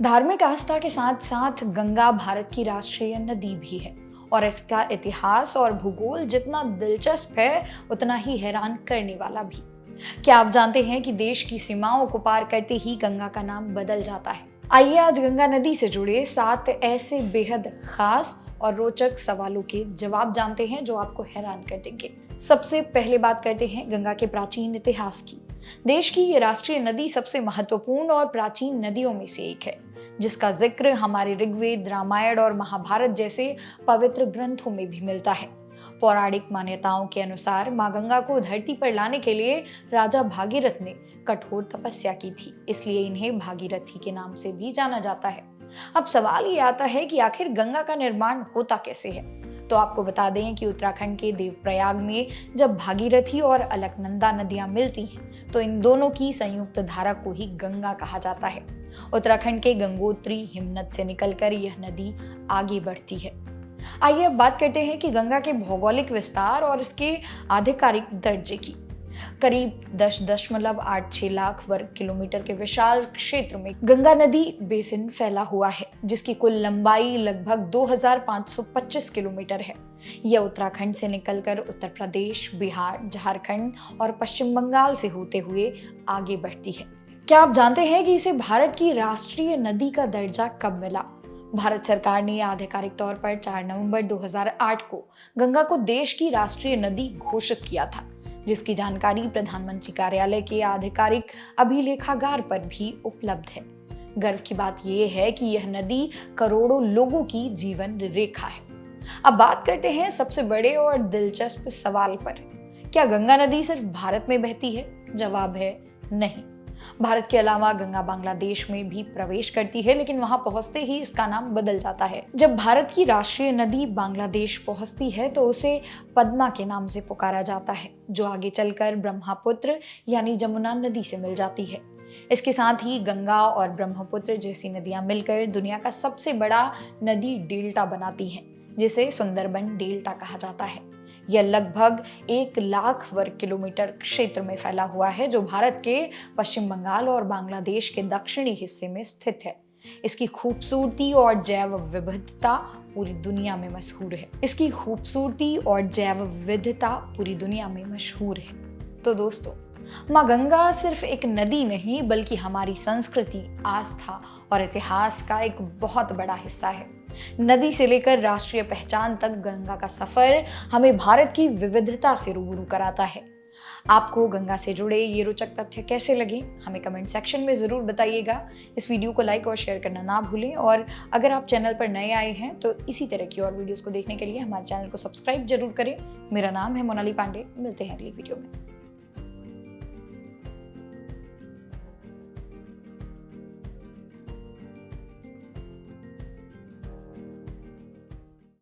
धार्मिक आस्था के साथ साथ गंगा भारत की राष्ट्रीय नदी भी है और इसका इतिहास और भूगोल जितना दिलचस्प है उतना ही हैरान करने वाला भी। क्या आप जानते हैं कि देश की सीमाओं को पार करते ही गंगा का नाम बदल जाता है? आइए आज गंगा नदी से जुड़े 7 ऐसे बेहद खास और रोचक सवालों के जवाब जानते हैं जो आपको हैरान कर देंगे। सबसे पहले बात करते हैं गंगा के प्राचीन इतिहास की। देश की ये राष्ट्रीय नदी सबसे महत्वपूर्ण और प्राचीन नदियों में से एक है, जिसका जिक्र हमारे ऋग्वेद, रामायण और महाभारत जैसे पवित्र ग्रंथों में भी मिलता है। पौराणिक मान्यताओं के अनुसार मां गंगा को धरती पर लाने के लिए राजा भागीरथ ने कठोर तपस्या की थी, इसलिए इन्हें भागीरथी के नाम से भी जाना जाता है। अब सवाल ये आता है कि आखिर गंगा का निर्माण होता कैसे है? तो आपको बता दें कि उत्तराखंड के देवप्रयाग में जब भागीरथी और अलकनंदा नदियां मिलती हैं, तो इन दोनों की संयुक्त धारा को ही गंगा कहा जाता है। उत्तराखंड के गंगोत्री हिमनद से निकलकर यह नदी आगे बढ़ती है। आइए अब बात करते हैं कि गंगा के भौगोलिक विस्तार और इसके आधिकारिक दर्जे की। करीब 10.86 लाख वर्ग किलोमीटर के विशाल क्षेत्र में गंगा नदी बेसिन फैला हुआ है, जिसकी कुल लंबाई लगभग 2525 किलोमीटर है। यह उत्तराखंड से निकलकर उत्तर प्रदेश, बिहार, झारखंड और पश्चिम बंगाल से होते हुए आगे बढ़ती है। क्या आप जानते हैं कि इसे भारत की राष्ट्रीय नदी का दर्जा कब मिला? भारत सरकार ने आधिकारिक तौर पर 4 नवंबर 2008 को गंगा को देश की राष्ट्रीय नदी घोषित किया था, जिसकी जानकारी प्रधानमंत्री कार्यालय के आधिकारिक अभिलेखागार पर भी उपलब्ध है। गर्व की बात यह है कि यह नदी करोड़ों लोगों की जीवन रेखा है। अब बात करते हैं सबसे बड़े और दिलचस्प सवाल पर। क्या गंगा नदी सिर्फ भारत में बहती है? जवाब है नहीं। भारत के अलावा गंगा बांग्लादेश में भी प्रवेश करती है, लेकिन वहां पहुंचते ही इसका नाम बदल जाता है। जब भारत की राष्ट्रीय नदी बांग्लादेश पहुंचती है तो उसे पद्मा के नाम से पुकारा जाता है, जो आगे चलकर ब्रह्मपुत्र यानी जमुना नदी से मिल जाती है। इसके साथ ही गंगा और ब्रह्मपुत्र जैसी नदियां मिलकर दुनिया का सबसे बड़ा नदी डेल्टा बनाती हैं, जिसे सुंदरबन डेल्टा कहा जाता है। यह लगभग 1 लाख वर्ग किलोमीटर क्षेत्र में फैला हुआ है, जो भारत के पश्चिम बंगाल और बांग्लादेश के दक्षिणी हिस्से में स्थित है। इसकी खूबसूरती और जैव विविधता पूरी दुनिया में मशहूर है। तो दोस्तों, मां गंगा सिर्फ एक नदी नहीं बल्कि हमारी संस्कृति, आस्था और इतिहास का एक बहुत बड़ा हिस्सा है। नदी से लेकर राष्ट्रीय पहचान तक गंगा का सफर हमें भारत की विविधता से रूबरू कराता है। आपको गंगा से जुड़े ये रोचक तथ्य कैसे लगे, हमें कमेंट सेक्शन में जरूर बताइएगा। इस वीडियो को लाइक और शेयर करना ना भूलें, और अगर आप चैनल पर नए आए हैं तो इसी तरह की और वीडियोस को देखने के लिए हमारे चैनल को सब्सक्राइब जरूर करें। मेरा नाम है मोनाली पांडे। मिलते हैं अगली वीडियो में।